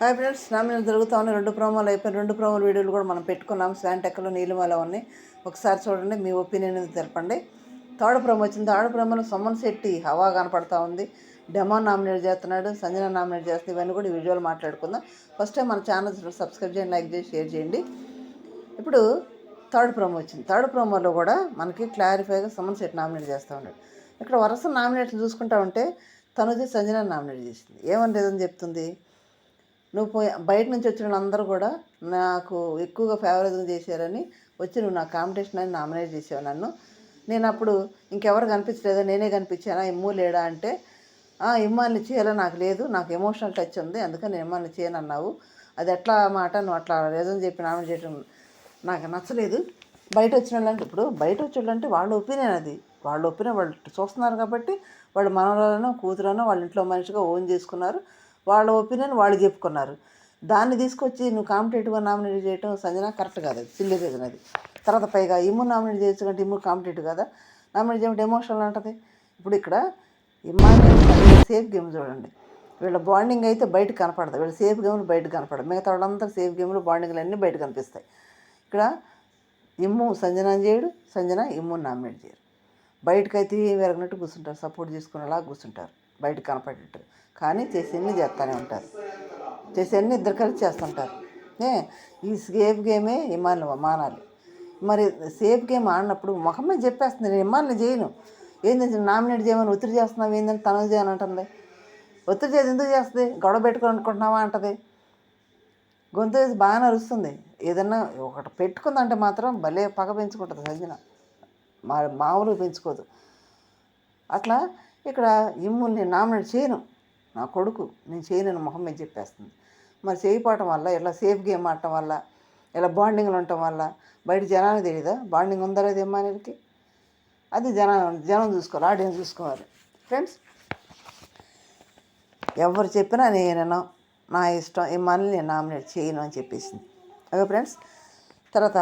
Hi friends, nomination జరుగుతూ ఉన్నాయి. 2 ప్రోమోలు అయిపోయిన 2 ప్రోమోల వీడియోలు కూడా మనం పెట్టుకున్నాం. శాంటెక్కలు నీలిమల ఉన్నాయి. ఒకసారి చూడండి, మీ ఒపీనియన్ తెలపండి. థర్డ్ ప్రోమో వచ్చింది. థర్డ్ ప్రోమోలో సుమన్ శెట్టి హవా కనపడతా ఉంది. డెమాన్ నామినేట్ చేస్తున్నాడు, సంజన నామినేట్ చేస్తుంది. ఇవన్నీ కూడా విజువల్ మాట్లాడుకుందాం. ఫస్ట్ టైం మన ఛానల్ సబ్స్క్రైబ్ చేయండి, లైక్ చేసి షేర్ చేయండి. ఇప్పుడు థర్డ్ ప్రోమో వచ్చింది. థర్డ్ ప్రోమోలో కూడా మనకి క్లారిఫైగా సుమన్ శెట్టి నామినేట్ చేస్తూ ఉన్నాడు. ఇక్కడ వరుస నామినేషన్ చూసుకుంటా ఉంటే తనుజ సంజన నామినేట్ చేసింది. ఏమని లేదని చెప్తుంది. నువ్వు బయట నుంచి వచ్చిన వాళ్ళందరూ కూడా నాకు ఎక్కువగా ఫేవరెట్ చేశారని వచ్చి నువ్వు నా కాంపిటీషన్ అని నామినేట్ చేసావు నన్ను. నేను అప్పుడు ఇంకెవరు కనిపించలేదా, నేనే కనిపించానా, ఇమ్ము లేడా అంటే ఇమ్మాన్ని చేయాలని నాకు లేదు, నాకు ఎమోషనల్ టచ్ ఉంది, అందుకని నేను ఇమ్మాన్ని చేయను అన్నావు. అది ఎట్లా మాట, నువ్వు అట్లా రీజన్ చెప్పి నామినేట్ చేయడం నాకు నచ్చలేదు. బయట వచ్చిన వాళ్ళంటే ఇప్పుడు బయట వచ్చే వాళ్ళంటే వాళ్ళ ఒపీనియన్, అది వాళ్ళ ఒపీనియన్. వాళ్ళు చూస్తున్నారు కాబట్టి వాళ్ళు మనవరాలను కూతురనో వాళ్ళ ఇంట్లో మనిషిగా ఓన్ చేసుకున్నారు. వాళ్ళ ఒపీనియన్ వాళ్ళు చెప్పుకున్నారు. దాన్ని తీసుకొచ్చి నువ్వు కాంపిటేటివ్గా నామినేట్ చేయడం సంజన కరెక్ట్ కాదు, అది సిల్లీ రీజన్ అది. తర్వాత పైగా ఇమ్ము నామినేట్ చేయొచ్చు కంటే ఇమ్ము కాంపిటేటివ్ కదా, నామినేట్ చేయమంటే ఎమోషనల్ అంటది. ఇప్పుడు ఇక్కడ ఇమ్మాని సేఫ్ గేమ్ చూడండి. వీళ్ళ బాండింగ్ అయితే బయట కనపడదు, వీళ్ళ సేఫ్ గేమ్లు బయట కనపడదు. మిగతా వాళ్ళంతా సేఫ్ గేమ్లు బాండింగ్లు అన్నీ బయట కనిపిస్తాయి. ఇక్కడ ఇమ్ము సంజన చేయడు, సంజన ఇమ్ముని నామినేట్ చేయరు. బయటకైతే వెరగినట్టు కూర్చుంటారు, సపోర్ట్ చేసుకునేలా కూర్చుంటారు, బయట కనపడేటట్టు. కానీ చేసేన్ని చేస్తూనే ఉంటారు, చేసేన్ని ఇద్దరు కలిసి చేస్తుంటారు. ఈ సేఫ్ గేమే ఇమ్మాన్ని మానాలి. మరి సేఫ్ గేమ్ ఆడినప్పుడు ముఖం మీద చెప్పేస్తుంది, నేను ఇమ్మాన్ని చేయను, ఏంటంటే నామినేట్ చేయమని ఒత్తిడి చేస్తున్నావు, ఏంటంటే తను చేయని అంటుంది. ఒత్తిడి చేసి ఎందుకు చేస్తుంది, గొడవ పెట్టుకొని అనుకుంటున్నావా అంటది. గొంతు వేసి బాగా అరుస్తుంది. ఏదన్నా ఒకటి పెట్టుకుందంటే మాత్రం భలే పగ పెంచుకుంటుంది సంజన, మామూలుగా పెంచుకోదు. అట్లా ఇక్కడ ఇమ్ము నేను నామినేట్ చేయను, నా కొడుకు నేను చేయనని మొహం మీద చెప్పేస్తుంది. మరి చేయకపోవటం వల్ల, ఇలా సేఫ్ గేమ్ ఆడటం వల్ల, ఇలా బాండింగ్లు ఉండటం వల్ల బయట జనానికి తెలియదా బాండింగ్ ఉందా లేదు ఇమ్మానికి? అది జనం చూసుకోవాలి, ఆడియన్స్ చూసుకోవాలి. ఫ్రెండ్స్, ఎవరు చెప్పినా నేను నా ఇష్టం, ఇమ్మాని నేను నామినేట్ చేయను అని చెప్పేసింది. Okay friends. తర్వాత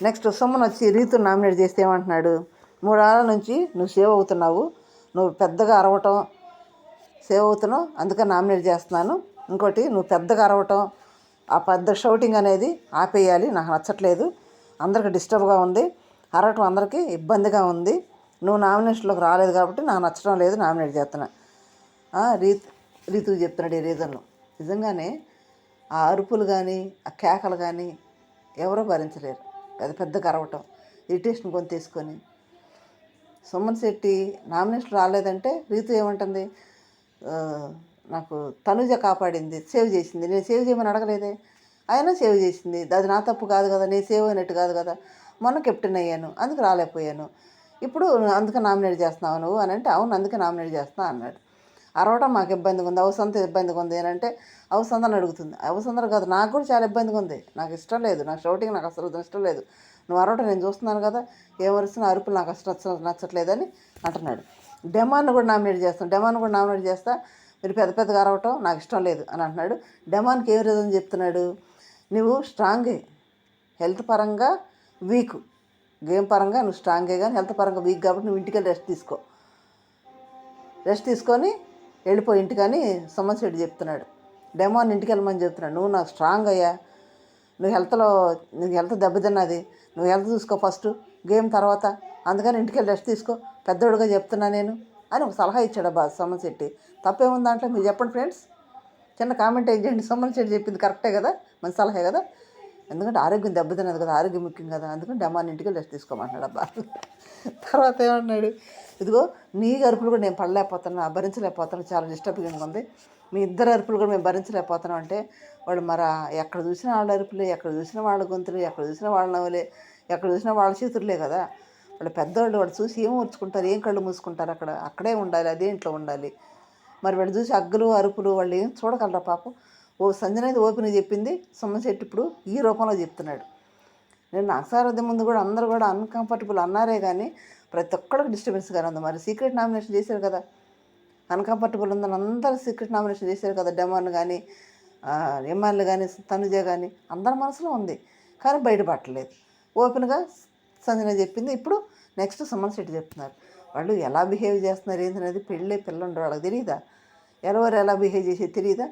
నెక్స్ట్ సుమన్ వచ్చి రీతు నామినేట్ చేస్తే ఏమంటున్నాడు, 3 ఏళ్ళ నుంచి నువ్వు సేవ్ అవుతున్నావు, నువ్వు పెద్దగా అరవటం సేవ్ అవుతున్నావు, అందుకని నామినేట్ చేస్తున్నాను. ఇంకోటి, నువ్వు పెద్దగా అరవటం, ఆ పెద్ద షౌటింగ్ అనేది ఆపేయాలి, నాకు నచ్చట్లేదు, అందరికి డిస్టర్బ్గా ఉంది, అరవటం అందరికీ ఇబ్బందిగా ఉంది, నువ్వు నామినేషన్లోకి రాలేదు కాబట్టి నాకు నచ్చడం లేదు, నామినేట్ చేస్తున్నా. రీతుకు చెప్తున్నాడు ఈ రీజన్లో. నిజంగానే ఆ అరుపులు కానీ ఆ కేకలు కానీ ఎవరో భరించలేరు. పెద్దగా అరవటం, ఇరిటేషన్ కొని తీసుకొని. సుమన్ శెట్టి నామినేషన్ రాలేదంటే రీతు ఏమంటుంది, నాకు తనుజ కాపాడింది, సేవ్ చేసింది, నేను సేవ్ చేయమని అడగలేదే, అయినా సేవ్ చేసింది, అది నా తప్పు కాదు కదా, నేను సేవ్ అయినట్టు కాదు కదా, మొన్న కెప్టెన్ అయ్యాను అందుకు రాలేకపోయాను, ఇప్పుడు అందుకే నామినేట్ చేస్తున్నావు నువ్వు అని అంటే, అవును అందుకే నామినేట్ చేస్తున్నా అన్నాడు. అరవటం మాకు ఇబ్బందిగా ఉంది, అవసరంతో ఇబ్బందిగా ఉంది అని అంటే అవసందని అడుగుతుంది. అవసరం కాదు, నాకు కూడా చాలా ఇబ్బందిగా ఉంది, నాకు ఇష్టం లేదు, నాకు షౌటింగ్ నాకు అసలు ఇష్టం లేదు, నువ్వు అరవటం నేను చూస్తున్నాను కదా, ఏమరుస్తున్నా అరుపులు నాకు అసలు నచ్చట్లేదని అంటున్నాడు. డెమాన్ కూడా నామినేట్ చేస్తాను, డెమాన్ కూడా నామినేట్ చేస్తా, మీరు పెద్దగా అరవటం నాకు ఇష్టం లేదు అని అంటున్నాడు. డెమాన్కి ఏం రీజన్ చెప్తున్నాడు, నువ్వు స్ట్రాంగే, హెల్త్ పరంగా వీక్, గేమ్ పరంగా నువ్వు స్ట్రాంగే కానీ హెల్త్ పరంగా వీక్ కాబట్టి నువ్వు ఇంటికి వెళ్ళి రెస్ట్ తీసుకొని వెళ్ళిపోయి ఇంటికని సుమన్ శెట్టి చెప్తున్నాడు. డెమాన్ ఇంటికి వెళ్ళమని చెప్తున్నాడు. నువ్వు నాకు స్ట్రాంగ్ అయ్యా, నీకు హెల్త్ దెబ్బతిన్నది, నువ్వు హెల్త్ చూసుకో ఫస్ట్, గేమ్ తర్వాత, అందుకని ఇంటికి వెళ్ళి రెస్ట్ తీసుకో, పెద్దోడుగా చెప్తున్నా నేను అని ఒక సలహా ఇచ్చాడు సుమన్ శెట్టి. తప్పేముంది దాంట్లో, మీరు చెప్పండి ఫ్రెండ్స్, చిన్న కామెంట్ ఏం చేయండి. సుమన్ శెట్టి చెప్పింది కరెక్టే కదా, మంచి సలహే కదా, ఎందుకంటే ఆరోగ్యం దెబ్బతిన్నది కదా, ఆరోగ్యం ముఖ్యం కదా, అందుకని డెమాన్ ఇంటికి రెస్ట్ తీసుకోమంటున్నాడు అబ్బా. తర్వాత ఏమన్నాడు, ఇదిగో నీ అరుపులు కూడా నేను పడలేకపోతున్నా, భరించలేకపోతున్నా, చాలా డిస్టర్బింగ్గా ఉంది, మీ ఇద్దరు అరుపులు కూడా మేము భరించలేకపోతున్నాం అంటే, వాళ్ళు మరి ఎక్కడ చూసినా వాళ్ళ అరుపులే, ఎక్కడ చూసినా వాళ్ళ గొంతులే, ఎక్కడ చూసినా వాళ్ళ నవ్వులే, ఎక్కడ చూసినా వాళ్ళ చేతులే కదా, వాళ్ళు పెద్దవాళ్ళు, వాళ్ళు చూసి ఏం ఊర్చుకుంటారు, ఏం కళ్ళు మూసుకుంటారు, అక్కడే ఉండాలి, అదే ఇంట్లో ఉండాలి. మరి వాళ్ళు చూసి అగ్గులు అరుపులు వాళ్ళు ఏం చూడగలరా పాపం. సంజన అయితే ఓపెన్గా చెప్పింది, సుమన్ శెట్టి ఇప్పుడు ఈ రూపంలో చెప్తున్నాడు. నేను అసారథి ముందు కూడా అందరూ కూడా అన్కంఫర్టబుల్ అన్నారే కానీ ప్రతి ఒక్కరికి డిస్టర్బెన్స్గానే ఉంది. మరి సీక్రెట్ నామినేషన్ చేశారు కదా, అన్కంఫర్టబుల్ ఉందని అందరూ సీక్రెట్ నామినేషన్ చేశారు కదా, డెమాన్ కానీ ఎమ్మెల్యే కానీ తనుజ కానీ అందరి మనసులో ఉంది, కానీ బయటపడలేదు. ఓపెన్గా సంజన చెప్పింది. ఇప్పుడు నెక్స్ట్ సుమన్ శెట్టి చెప్తున్నారు. వాళ్ళు ఎలా బిహేవ్ చేస్తున్నారు ఏంటనేది పెళ్ళి పిల్లండ్రు వాళ్ళకి తెలియదా, ఎవరు ఎలా బిహేవ్ చేసేది తెలియదా.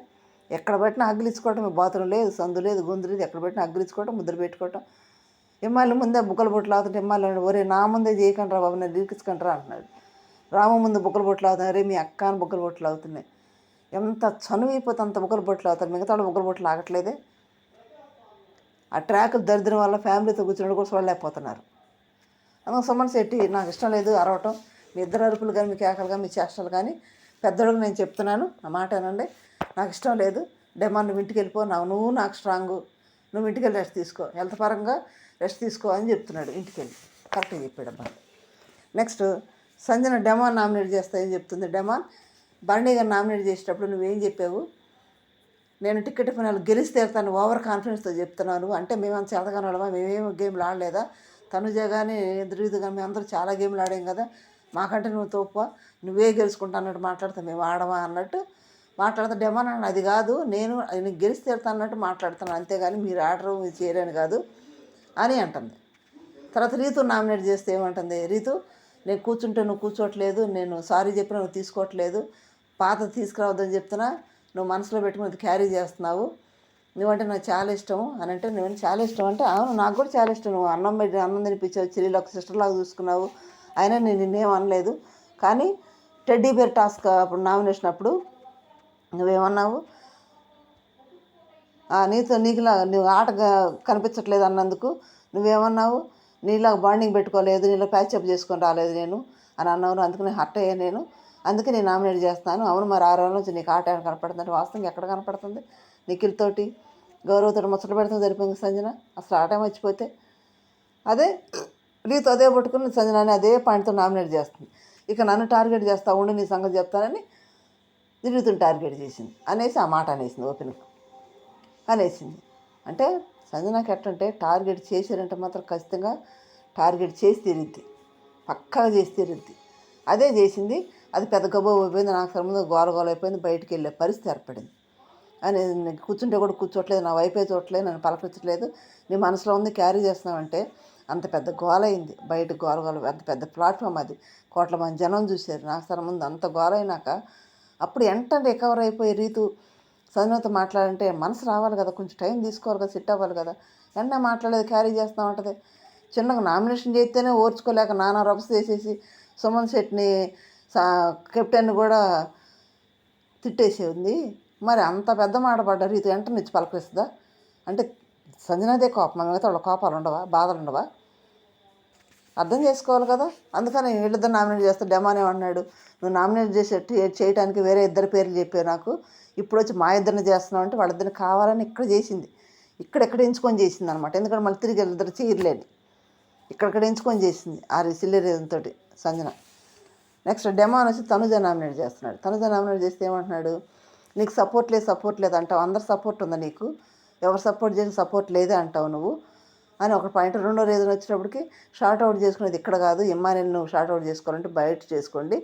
ఎక్కడ పెట్టినా హగ్గులిచ్చుకోవటం, బాత్రూమ్ లేదు, సందు లేదు, గొంతు లేదు, ఎక్కడ పెట్టినా హగ్గులిచ్చుకోవటం, ముద్ర పెట్టుకోవటం. ఎమ్మాయిల ముందే బుక్కలు బొట్లు అవుతుంటే ఎమ్మాయిలు ఒరే నా ముందే చేయకండి రా బాబు, నేను ఇరికించుకుంటారా అంటున్నాడు. రామ ముందు బుక్కలు బొట్లు అవుతున్నాయి, రే మీ అక్క అని బుక్కలు బొట్లు అవుతున్నాయి. ఎంత చనువైపోతే అంత బుక్కలు బొట్లు అవుతారు, మిగతా వాళ్ళు బుక్కలు బొట్లు ఆగట్లేదే. ఆ ట్రాకులు దరిద్రం వల్ల ఫ్యామిలీతో కూర్చుని కూడా చూడలేకపోతున్నారు. అందుకు సుమన్ శెట్టి నాకు ఇష్టం లేదు అరవటం, మీ ఇద్దరు అరుపులు కానీ, మీ కేకలు కానీ, మీ చేష్టలు కానీ. పెద్దోళ్ళకి నేను చెప్తున్నాను, నా మాట ఏనండి, నాకు ఇష్టం లేదు. డెమాన్ నువ్వు ఇంటికి వెళ్ళిపో, నువ్వు నాకు స్ట్రాంగు, నువ్వు ఇంటికి వెళ్ళి రెస్ట్ తీసుకో, హెల్త్ పరంగా రెస్ట్ తీసుకో అని చెప్తున్నాడు. ఇంటికి వెళ్ళి కరెక్ట్గా చెప్పాడు అబ్బా. నెక్స్ట్ సంజన డెమాన్ నామినేట్ చేస్తా ఏం చెప్తుంది. డెమాన్ బర్నీ గారు నామినేట్ చేసేటప్పుడు నువ్వేం చెప్పావు, నేను టికెట్ ఫైనల్ గెలిస్తే తను ఓవర్ కాన్ఫిడెన్స్తో చెప్తున్నాను అంటే మేమంత చేతగానడమా, మేమేమో గేమ్లు ఆడలేదా, తనుజ కానీ ఎదురుదు కానీ మేము అందరూ చాలా గేమ్లు ఆడాం కదా, మాకంటే నువ్వు తోప, నువ్వే గెలుచుకుంటా అన్నట్టు మాట్లాడితే మేము ఆడమా అన్నట్టు మాట్లాడితే డెమాన్ అన్న అది కాదు, నేను గెలిస్తే అన్నట్టు మాట్లాడుతున్నాను, అంతేగాని మీరు ఆడరు మీరు చేయరని కాదు అని అంటుంది. తర్వాత రీతు నామినేట్ చేస్తే ఏమంటుంది, రీతు నేను కూర్చుంటే నువ్వు కూర్చోట్లేదు, నేను సారీ చెప్పినా నువ్వు తీసుకోవట్లేదు, పాత తీసుకురావద్దని చెప్తున్నా నువ్వు మనసులో పెట్టుకుని క్యారీ చేస్తున్నావు, నువ్వంటే నాకు చాలా ఇష్టం అని అంటే, నువ్వు చాలా ఇష్టం అంటే అవును నాకు కూడా చాలా ఇష్టం, నువ్వు అన్నం తినిపించావు, చెల్లిలో ఒక సిస్టర్లాగా చూసుకున్నావు, అయినా నేను నిన్నేం అనలేదు. కానీ టెడ్డీ బేర్ టాస్క్ అప్పుడు నామినేషన్ అప్పుడు నువ్వేమన్నావు, నీకులా నువ్వు ఆట కనిపించట్లేదు అన్నందుకు నువ్వేమన్నావు, నీలాగా బాండింగ్ పెట్టుకోలేదు, నీలో ప్యాచప్ చేసుకొని రాలేదు నేను అని అన్నావు, అందుకని హర్ట్ అయ్యా నేను, అందుకే నేను నామినేట్ చేస్తాను. అవును మరి 6 రోజుల నుంచి నీకు ఆట కనపడుతుందంటే వాస్తవంగా ఎక్కడ కనపడుతుంది, నిఖిల్తోటి గౌరవతో ముచ్చట పెడుతుంది సరిపోయింది సంజన, అసలు ఆట మర్చిపోతే. అదే రీతు అదే పట్టుకుని సంజనాని అదే పాయింట్తో నామినేట్ చేస్తుంది. ఇక నన్ను టార్గెట్ చేస్తా ఉండి నీ సంగతి చెప్తానని రీతుని టార్గెట్ చేసింది అనేసి ఆ మాట అనేసింది, ఓపెన్ అనేసింది. అంటే సంజనాకి ఎట్టంటే టార్గెట్ చేశారంటే మాత్రం ఖచ్చితంగా టార్గెట్ చేసి తీరుద్ది, పక్కాగా చేసి తీరుద్ది. అదే చేసింది. అది పెద్ద గొప్ప అయిపోయింది, నాకు సరే ముందు గోల అయిపోయింది, బయటికి వెళ్ళే పరిస్థితి ఏర్పడింది. అని కూర్చుంటే కూడా కూర్చోట్లేదు, నా వైపే చూడట్లేదు, నన్ను పలకరించట్లేదు, నీ మనసులో ఉంది క్యారీ చేస్తున్నావంటే అంత పెద్ద గోల అయింది, బయట గోల అంత పెద్ద ప్లాట్ఫామ్ అది, కోట్ల మంది జనం చూశారు, నాకు సరే ముందు అంత గోల అయినాక అప్పుడు వెంటనే రికవర్ అయిపోయి రీతు సంజనతో మాట్లాడంటే మనసు రావాలి కదా, కొంచెం టైం తీసుకోవాలి కదా, సెట్ అవ్వాలి కదా, వెంటనే మాట్లాడేది క్యారీ చేస్తూ ఉంటుంది. చిన్నగా నామినేషన్ చేస్తేనే ఓర్చుకోలేక నానా రభస చేసేసి సుమన్ శెట్టిని కెప్టెన్ కూడా తిట్టేసేది. మరి అంత పెద్ద మాట పడ్డ రీతు వెంటనే ఇచ్చి పలకరిస్తుందా అంటే సంజనదే కోపం, మిగతా వాళ్ళ కోపాలు ఉండవా, బాధలు ఉండవా, అర్థం చేసుకోవాలి కదా. అందుకని వీళ్ళిద్దరు నామినేట్ చేస్తే డెమాన్ ఏమన్నాడు, నువ్వు నామినేట్ చేయడానికి వేరే ఇద్దరు పేర్లు చెప్పావు నాకు, ఇప్పుడు వచ్చి మా ఇద్దరిని చేస్తున్నావు అంటే వాళ్ళిద్దరిని కావాలని ఇక్కడ చేసింది, ఇక్కడెక్కడ ఎంచుకొని చేసింది అనమాట. ఎందుకంటే మళ్ళీ తిరిగి ఇద్దరు చేయలేదు, ఇక్కడెక్కడ ఎంచుకొని చేసింది ఆ సిల్లీ రీజన్తో సంజన. నెక్స్ట్ డెమాన్ వచ్చి తనుజ నామినేట్ చేస్తున్నాడు. తనుజ నామినేట్ చేస్తే ఏమంటున్నాడు, నీకు సపోర్ట్ లేదు అంటావు, అందరు సపోర్ట్ ఉందా నీకు, ఎవరు సపోర్ట్ చేసి సపోర్ట్ లేదే అంటావు నువ్వు అని ఒక పాయింట్. రెండో రీజన్ వచ్చేటప్పటికి షార్ట్ అవుట్ చేసుకునేది ఇక్కడ కాదు, ఎంఆర్ఎన్ నువ్వు షార్ట్ అవుట్ చేసుకోవాలంటే బయట చేసుకోండి,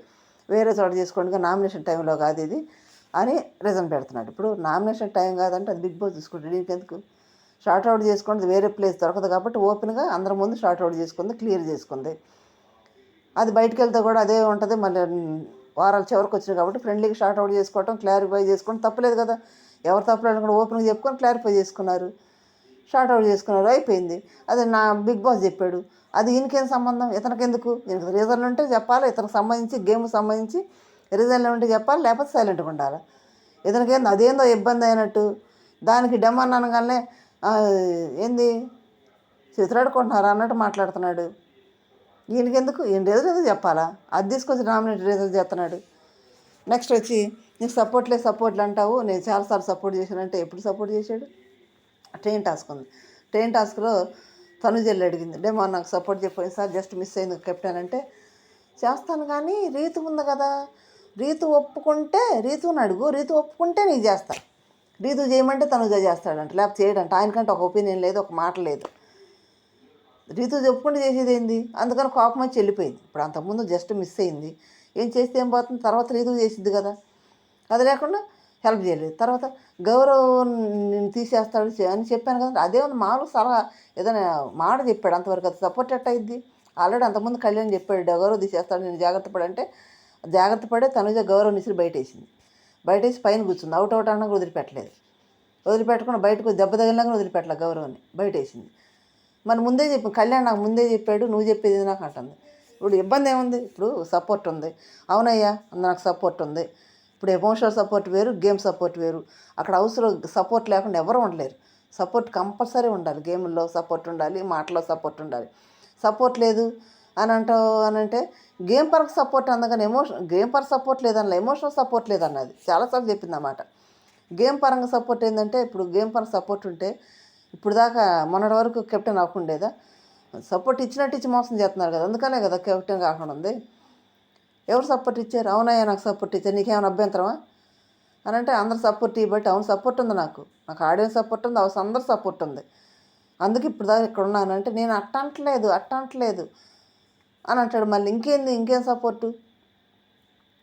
వేరే చోట చేసుకోండి, నామినేషన్ టైంలో కాదు ఇది అని రీజన్ పెడుతున్నాడు. ఇప్పుడు నామినేషన్ టైం కాదంటే అది బిగ్ బాస్ చూసుకుంటాడు, దీనికి ఎందుకు షార్ట్ అవుట్ చేసుకుంటే వేరే ప్లేస్ దొరకదు కాబట్టి ఓపెన్గా అందరి ముందు షార్ట్ అవుట్ చేసుకుంది, క్లియర్ చేసుకుంది. అది బయటకు వెళ్తే కూడా అదే ఉంటుంది, మళ్ళీ వారాలు చివరికి వచ్చినాయి కాబట్టి ఫ్రెండ్లీగా షార్ట్ అవుట్ చేసుకోవటం, క్లారిఫై చేసుకోవడం తప్పలేదు కదా, ఎవరు తప్పలేదు కూడా ఓపెన్గా చెప్పుకొని క్లారిఫై చేసుకున్నారు, షార్ట్ అవుట్ చేసుకున్నారు, అయిపోయింది. అది నా బిగ్ బాస్ చెప్పాడు, అది ఈయనకేం సంబంధం, ఇతనికి ఎందుకు, ఈయనకి రీజన్లు ఉంటే చెప్పాలి, ఇతనికి సంబంధించి గేమ్కి సంబంధించి రీజన్లు ఉంటే చెప్పాలి, లేకపోతే సైలెంట్గా ఉండాలి. ఇతనికేందో అదేందో ఇబ్బంది అయినట్టు దానికి డెమాన్ అనగానే ఏంది చిత్రాడుకుంటున్నారా అన్నట్టు మాట్లాడుతున్నాడు. ఈయనకెందుకు, ఈయన రీజన్ చెప్పాలా, అది తీసుకొచ్చి నామినేట్ రీజన్ చేస్తున్నాడు. నెక్స్ట్ వచ్చి నీకు సపోర్ట్లు అంటావు, నేను చాలాసార్లు సపోర్ట్ చేశానంటే ఎప్పుడు సపోర్ట్ చేశాడు. ట్రైన్ టాస్క్ ఉంది, ట్రైన్ టాస్క్లో తనుజెల్లి అడిగింది, డెమాన్ నాకు సపోర్ట్ చెప్పిన సార్ జస్ట్ మిస్ అయింది కెప్టెన్ అంటే, చేస్తాను కానీ రీతు ఉంది కదా, రీతు ఒప్పుకుంటే రీతుని అడుగు, రీతు ఒప్పుకుంటే నీకు చేస్తా, రీతు చేయమంటే తనుజ చేస్తాడంట, లేకపోతే చేయడంట, ఆయనకంటే ఒక ఒపీనియన్ లేదు, ఒక మాట లేదు, రీతు చెప్పుకుంటే చేసేది ఏంది, అందుకని కోపం వచ్చి వెళ్ళిపోయింది. ఇప్పుడు అంతకుముందు జస్ట్ మిస్ అయింది, ఏం చేస్తే ఏం పోతుంది, తర్వాత రీతు చేసిద్ది కదా, అది లేకుండా హెల్ప్ చేయలేదు. తర్వాత గౌరవం నేను తీసేస్తాడు అని చెప్పాను కదా, అదే ఉంది మామూలు సలహా ఏదైనా మాట చెప్పాడు అంతవరకు, అది సపోర్ట్ ఎట్ అయింది. ఆల్రెడీ అంతకుముందు కళ్యాణ్ చెప్పాడు గౌరవం తీసేస్తాడు నేను జాగ్రత్త పడంటే జాగ్రత్త పడే తనుజ గౌరవం ఇసిరి బయట వేసింది. బయటేసి పైన కూర్చుంది. అవుట్ అవుట్ అన్నా వదిలిపెట్టలేదు. వదిలిపెట్టకుండా బయటకు దెబ్బ తగిలినాక వదిలిపెట్టలేదు గౌరవని, బయటేసింది. మరి ముందే చెప్పి కళ్యాణ్ నాకు ముందే చెప్పాడు, నువ్వు చెప్పేది నాకు అంటుంది. ఇప్పుడు ఇబ్బంది ఏముంది? ఇప్పుడు సపోర్ట్ ఉంది. అవునయ్యా నాకు సపోర్ట్ ఉంది. ఇప్పుడు ఎమోషనల్ సపోర్ట్ వేరు, గేమ్ సపోర్ట్ వేరు. అక్కడ అవసరం సపోర్ట్ లేకుండా ఎవరు ఉండలేరు. సపోర్ట్ కంపల్సరీ ఉండాలి. గేమ్లో సపోర్ట్ ఉండాలి, మాటలో సపోర్ట్ ఉండాలి. సపోర్ట్ లేదు అని అంటే గేమ్ పరకు సపోర్ట్ అందగానే గేమ్ పరంగా సపోర్ట్ లేదన్న, ఎమోషనల్ సపోర్ట్ లేదన్నది చాలాసార్లు చెప్పింది అన్నమాట. గేమ్ పరంగా సపోర్ట్ ఏంటంటే, ఇప్పుడు గేమ్ పరంగా సపోర్ట్ ఉంటే ఇప్పుడు దాకా మొన్నటి వరకు కెప్టెన్ అవ్వకుండేదా? సపోర్ట్ ఇచ్చినట్టు ఇచ్చి మోసం చేస్తున్నారు కదా, అందుకనే కదా కెప్టెన్ కాకుండా ఉంది. ఎవరు సపోర్ట్ ఇచ్చారు? అవునయ్యా నాకు సపోర్ట్ ఇచ్చారు, నీకేమైనా అభ్యంతరమా అని అంటే అందరు సపోర్ట్ ఇవ్వబట్టి, అవును సపోర్ట్ ఉంది, నాకు ఆడియన్స్ సపోర్ట్ ఉంది, అవసరం అందరు సపోర్ట్ ఉంది, అందుకే ఇప్పుడు దాకా ఇక్కడ ఉన్నానంటే నేను అట్టంటలేదు అని అంటాడు. మళ్ళీ ఇంకేం సపోర్టు?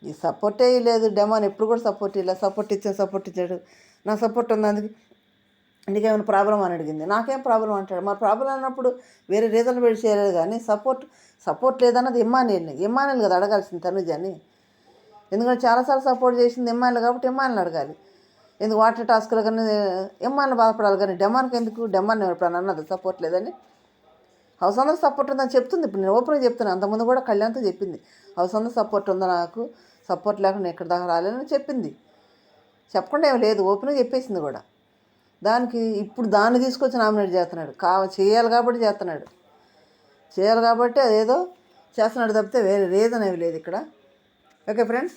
ఈ సపోర్టే లేదు. డెమాన్ ఎప్పుడు కూడా సపోర్ట్ ఇలా సపోర్ట్ ఇచ్చాడు, నా సపోర్ట్ ఉంది, అందుకే నీకేమైనా ప్రాబ్లం అని అడిగింది. నాకేం ప్రాబ్లం అంటాడు. మరి ప్రాబ్లం అన్నప్పుడు వేరే రీజన్ పెట్టి చేయలేదు. కానీ సపోర్ట్ లేదన్నది ఇమ్మానుయల్ కదా అడగాల్సింది తనుజని. ఎందుకంటే చాలాసార్లు సపోర్ట్ చేసింది ఇమ్మానుయల్ కాబట్టి ఇమ్మానుయల్ అడగాలి. ఎందుకు వాటర్ టాస్క్లో కానీ ఇమ్మానుయల్ బాధపడాలి, కానీ డెమాన్కి ఎందుకు? డెమాన్ ఎప్పుడన్నా అన్నది సపోర్ట్ లేదని? హౌస్ అందరూ సపోర్ట్ ఉందని చెప్తుంది. ఇప్పుడు నేను ఓపెన్గా చెప్తున్నాను. అంతకుముందు కూడా కళ్యాణ్తో చెప్పింది, హౌస్ అందరూ సపోర్ట్ ఉందా, నాకు సపోర్ట్ లేకుండా ఎక్కడి దాకా రాలేదని చెప్పింది. చెప్పకుండా ఏమి లేదు, ఓపెన్గా చెప్పేసింది కూడా. దాన్ని తీసుకొచ్చి నామినేట్ చేస్తున్నాడు. చేయాలి కాబట్టి అదేదో చేస్తున్నాడు తప్పితే వేరే రీజన్ ఏమి లేదు ఇక్కడ. ఓకే ఫ్రెండ్స్,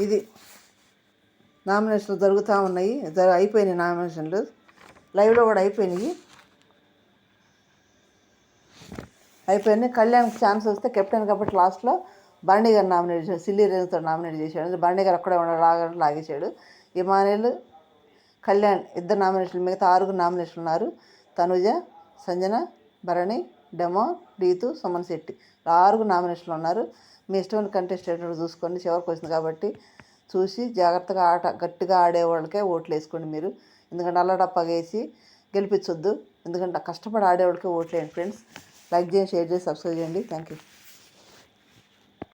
ఇది నామినేషన్లు జరుగుతూ ఉన్నాయి. అయిపోయినాయి నామినేషన్లు, లైవ్లో కూడా అయిపోయినాయి. కళ్యాణ్కి ఛాన్స్ వస్తే కెప్టెన్ కాబట్టి లాస్ట్లో బండి గారు నామినేట్ చేశాడు, సిల్లీ రేంజ్తో నామినేట్ చేశాడు. బండి గారు అక్కడే లాగేశాడు. ఇమానుయల్, కళ్యాణ్ ఇద్దరు నామినేషన్లు, మిగతా 6 నామినేషన్లు ఉన్నారు. తనుజ, సంజన, భరణి, డెమో, రీతు, సుమన్ శెట్టి 6 నామినేషన్లు ఉన్నారు. మీ ఇష్టమైన కంటెస్టెంట్ చూసుకోండి. చివరికి వచ్చింది కాబట్టి చూసి జాగ్రత్తగా గట్టిగా ఆడేవాళ్ళకే ఓట్లు వేసుకోండి మీరు. ఎందుకంటే అల్లడప్పగేసి గెలిపించొద్దు. ఎందుకంటే కష్టపడి ఆడేవాళ్ళకే ఓట్లు వేయండి ఫ్రెండ్స్. లైక్ చేయండి, షేర్ చేసి, సబ్స్క్రైబ్ చేయండి. Thank you.